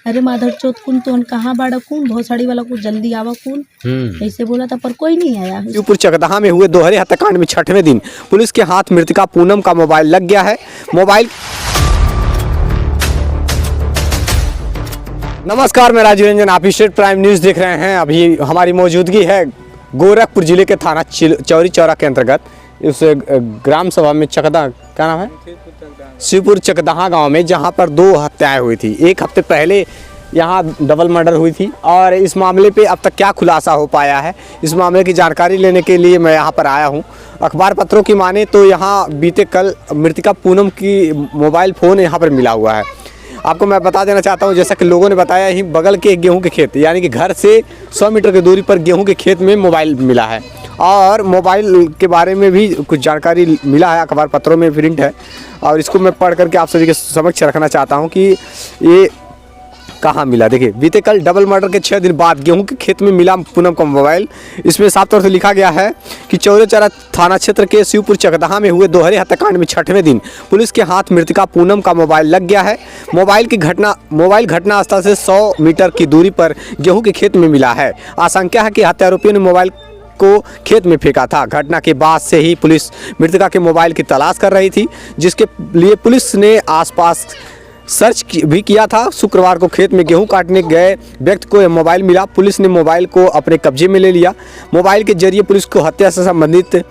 अरे माधर चौथ कुन तो कहाँ बाड़ा कौन भोसड़ी वाला को जल्दी आवा कौन ऐसे बोला था, पर कोई नहीं आया। शिवपुर चकदहा में हुए दोहरे हत्याकांड में 6वें दिन पुलिस के हाथ मृतका पूनम का मोबाइल लग गया है। मोबाइल नमस्कार, मैं राजीव रंजन, आप स्टेट प्राइम न्यूज़ देख रहे हैं। अभी हमारी मौजूदगी है गोरखपुर जिले के थाना चौरी चौरा के अंतर्गत उस ग्राम सभा में चकदहा, क्या नाम है, शिवपुर चकदहा गांव में, जहां पर 2 हत्याएं हुई थी। एक हफ्ते पहले यहां डबल मर्डर हुई थी और इस मामले पे अब तक क्या खुलासा हो पाया है, इस मामले की जानकारी लेने के लिए मैं यहां पर आया हूं। अखबार पत्रों की माने तो यहां बीते कल मृतका पूनम की मोबाइल फ़ोन यहां पर मिला हुआ है। आपको मैं बता देना चाहता हूं, जैसा कि लोगों ने बताया, ही बगल के गेहूं के खेत, यानी कि घर से 100 मीटर की दूरी पर गेहूं के खेत में मोबाइल मिला है और मोबाइल के बारे में भी कुछ जानकारी मिला है, अखबार पत्रों में प्रिंट है और इसको मैं पढ़ करके आप सभी के समक्ष रखना चाहता हूं कि ये कहाँ मिला। देखिए, बीते कल डबल मर्डर के 6 दिन बाद गेहूं के खेत में मिला पूनम का मोबाइल। इसमें साफ तौर से लिखा गया है कि चौरी चौरा थाना क्षेत्र के शिवपुर चकदहा में हुए दोहरे हत्याकांड में 6वें दिन पुलिस के हाथ मृतका पूनम का मोबाइल लग गया है। मोबाइल घटना स्थल से 100 मीटर की दूरी पर गेहूं के खेत में मिला है। आशंका है कि हत्यारोपियों ने मोबाइल को खेत में फेंका था। घटना के बाद से ही पुलिस मृतका के मोबाइल की तलाश कर रही थी, जिसके लिए पुलिस ने आसपास सर्च भी किया था। शुक्रवार को खेत में गेहूं काटने गए व्यक्ति को यह मोबाइल मिला। पुलिस ने मोबाइल को अपने कब्जे में ले लिया। मोबाइल के जरिए पुलिस को हत्या से संबंधित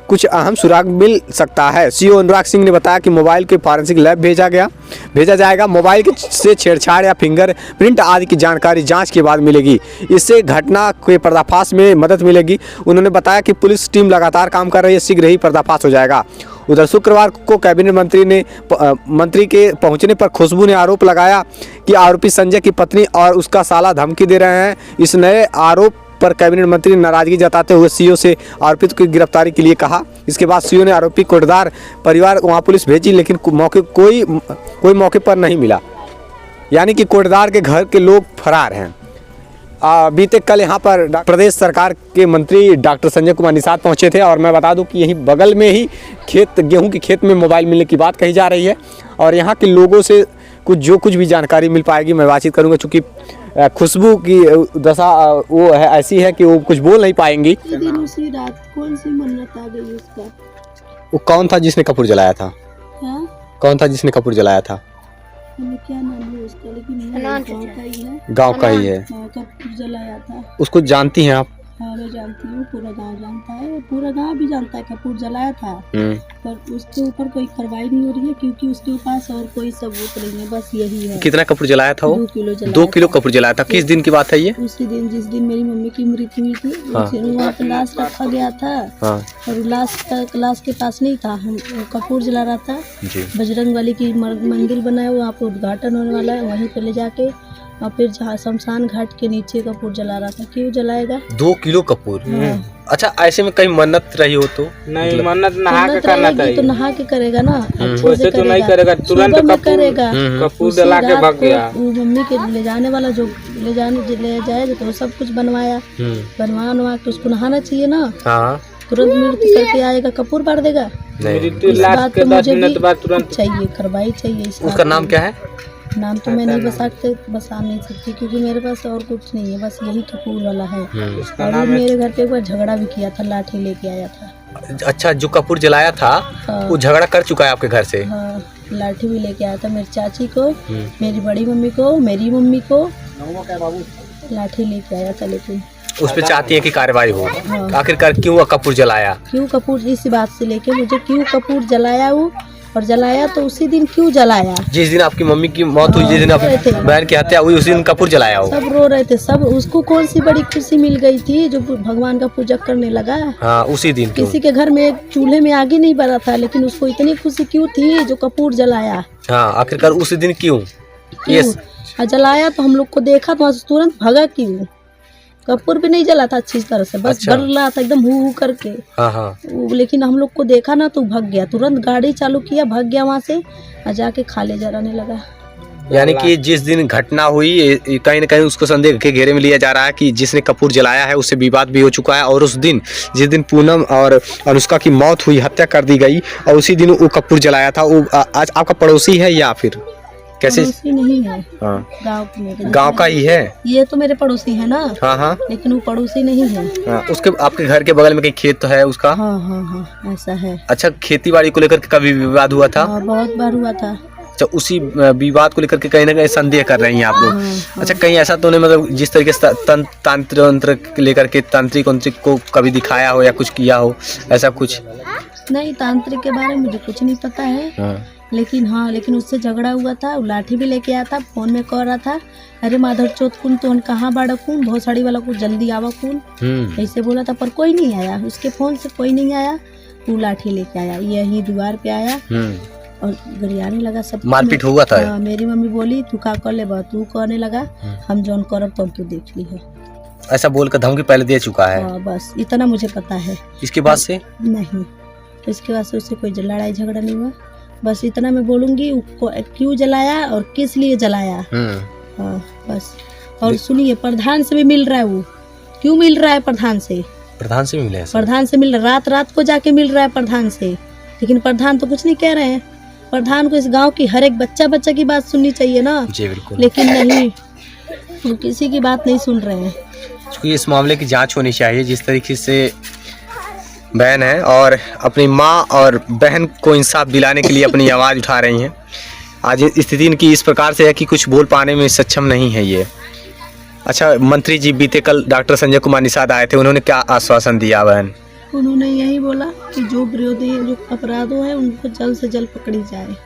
कुछ अहम सुराग मिल सकता है। सीओ अनुराग सिंह ने बताया कि मोबाइल के फॉरेंसिक लैब भेजा जाएगा। मोबाइल से छेड़छाड़ या फिंगर प्रिंट आदि की जानकारी जांच के बाद मिलेगी। इससे घटना के पर्दाफाश में मदद मिलेगी। उन्होंने बताया कि पुलिस टीम लगातार काम कर रही है, शीघ्र ही पर्दाफाश हो जाएगा। उधर शुक्रवार को कैबिनेट मंत्री के पहुंचने पर खुशबू ने आरोप लगाया कि आरोपी संजय की पत्नी और उसका साला धमकी दे रहे हैं। इस नए आरोप पर कैबिनेट मंत्री ने नाराजगी जताते हुए सीओ से आरोपित की गिरफ्तारी के लिए कहा। इसके बाद सीओ ने आरोपी कोटदार परिवार वहां पुलिस भेजी, लेकिन कोई मौके पर नहीं मिला, यानी कि कोटदार के घर के लोग फरार हैं। बीते कल यहाँ पर प्रदेश सरकार के मंत्री डॉक्टर संजय कुमार निषाद पहुँचे थे और मैं बता दूं कि यहीं बगल में ही गेहूं के खेत में मोबाइल मिलने की बात कही जा रही है और यहाँ के लोगों से जो कुछ भी जानकारी मिल पाएगी मैं बातचीत करूँगा। चूँकि खुशबू की दशा वो है ऐसी है कि वो कुछ बोल नहीं पाएंगी। उसी रात कौन सी मन्नत आ गई उसका? वो कौन था जिसने कपूर जलाया था? कौन था जिसने कपूर जलाया था? क्या नाम है उसका, लेकिन गाँव का ही है। कपूर जलाया था। उसको जानती हैं आप? हाँ, मैं जानती हूँ, पूरा गांव जानता है, पूरा गांव भी जानता है कपूर जलाया था। पर उसके ऊपर कोई कार्रवाई नहीं हो रही है क्योंकि उसके पास और कोई सबूत नहीं है, बस यही है। कितना कपूर जलाया था वो? 2 किलो कपूर जलाया था। किस दिन की बात है ये? उसी दिन जिस दिन मेरी मम्मी की मृत्यु हुई थी। वहाँ पे लाश रखा गया था और लाश के पास नहीं था, हम कपूर जला रहा था। बजरंग बली की मंदिर बनाया, वहाँ पे उद्घाटन होने वाला है, वहीं पे ले जाके और फिर जहाँ शमशान घाट के नीचे कपूर जला रहा था। क्यों जलाएगा? 2 किलो कपूर। अच्छा, ऐसे में कहीं मन्नत रही हो तो? नहीं, मन्नत नहा के करना चाहिए। तो नहा के करेगा ना, वैसे तो नहीं करेगा, तुरंत करेगा। कपूर जला के भाग गया। मम्मी के ले जाने वाला जो ले जाए तो सब कुछ बनवा के उसको नहाना चाहिए ना। तुरंत मृत्यु करके आएगा, कपूर बार देगा। लास्ट के 10 मिनट बाद तुरंत चाहिए, कार्रवाई चाहिए। उसका नाम क्या है? नाम तो मैं नहीं बता नहीं सकती क्योंकि मेरे पास और कुछ नहीं है, बस यही कपूर वाला है। और मेरे घर पे एक बार झगड़ा भी किया था, लाठी लेके आया था। अच्छा, जो कपूर जलाया था वो झगड़ा कर चुका है आपके घर से? हाँ, लाठी भी लेके आया था मेरी चाची को, मेरी बड़ी मम्मी को, मेरी मम्मी को लाठी लेके आया था। लेकिन उस पे चाहती है कि कार्रवाई हो। आखिरकार क्यों कपूर जलाया? क्यों कपूर, इसी बात से लेके मुझे क्यों कपूर जलाया वो, और जलाया तो उसी दिन क्यों जलाया? जिस दिन आपकी मम्मी की मौत हुई, जिस दिन आपकी बहन की हत्या हुई, उसी दिन कपूर जलाया हो। सब रो रहे थे, सब उसको कौन सी बड़ी खुशी मिल गई थी जो भगवान का पूजा करने लगा। हाँ, उसी दिन किसी के घर में एक चूल्हे में आगे नहीं बना था, लेकिन उसको इतनी खुशी क्यों थी जो कपूर जलाया? हाँ, आखिरकार उसी दिन क्यों जलाया? तो हम लोग को देखा तो तुरंत भगा क्यों? कपूर भी नहीं जला था अच्छी तरह से, बस अच्छा। बर रहा था एकदम हु करके। लेकिन हम लोग को देखा ना तो भाग गया, तुरंत गाड़ी चालू किया, भाग गया वहाँ से और जाके खाले जलाने लगा। यानी कि जिस दिन घटना हुई कहीं न कहीं उसको संदेह के घेरे में लिया जा रहा है कि जिसने कपूर जलाया है उससे विवाद भी हो चुका है, और उस दिन जिस दिन पूनम और अनुष्का की मौत हुई, हत्या कर दी गई, और उसी दिन वो कपूर जलाया था। वो आज आपका पड़ोसी है या फिर? कैसे? पड़ोसी नहीं है, हाँ, गाँव के मेरे। गांव का ही है। ये तो मेरे पड़ोसी है ना। हाँ हाँ लेकिन वो पड़ोसी नहीं है। हाँ। उसके आपके घर के बगल में कहीं खेत तो है उसका? हाँ हाँ हाँ, ऐसा है। अच्छा, खेती बाड़ी को लेकर के कभी विवाद हुआ था? हाँ, बहुत बार हुआ था। अच्छा, उसी विवाद को लेकर के कहीं ना कहीं संदेह कर रही हैं आप लोग। हाँ, अच्छा, कहीं ऐसा तो नहीं, मतलब जिस तरीके से तंत्र लेकर के तांत्रिक को कभी दिखाया हो या कुछ किया हो, ऐसा कुछ? नहीं, तांत्रिक के बारे में मुझे कुछ नहीं पता है। लेकिन उससे झगड़ा हुआ था। वो लाठी भी लेके आया था, फोन में कह रहा था, अरे माधर चौथ कुन तो कहाँ बाड़ा कुन, बहुत साड़ी वाला को जल्दी आवा कुन, ऐसे बोला था। पर कोई नहीं आया, उसके फोन से कोई नहीं आया। वो लाठी लेके आया, यही द्वार पे आया और गरियाने लगा। सब मारपीट हुआ था? मेरी मम्मी बोली तू का कर ले, तू कहने लगा हम जौन करब तुम तू देख ली है, ऐसा बोलकर धमकी पहले दे चुका है। बस इतना मुझे पता है। इसके बाद से नहीं, इसके बाद से उससे कोई लड़ाई झगड़ा नहीं हुआ। बस इतना मैं बोलूंगी क्यों जलाया और किस लिए जलाया। हाँ बस। और सुनिए, प्रधान से भी मिल रहा है। वो क्यों मिल रहा है? प्रधान से भी मिला है। प्रधान से मिल रहा, रात को जाके मिल रहा है प्रधान से। लेकिन प्रधान तो कुछ नहीं कह रहे हैं। प्रधान को इस गांव की हर एक बच्चा की बात सुननी चाहिए ना। जी बिल्कुल। लेकिन नहीं, वो किसी की बात नहीं सुन रहे हैं। क्योंकि इस मामले की जांच होनी चाहिए। जिस तरीके से बहन है और अपनी माँ और बहन को इंसाफ दिलाने के लिए अपनी आवाज़ उठा रही हैं। आज स्थिति इनकी इस प्रकार से है कि कुछ बोल पाने में सक्षम नहीं है ये। अच्छा, मंत्री जी बीते कल डॉक्टर संजय कुमार निषाद आए थे, उन्होंने क्या आश्वासन दिया बहन? उन्होंने यही बोला कि जो विरोधी जो अपराधों है उनको जल्द से जल्द पकड़ी जाए।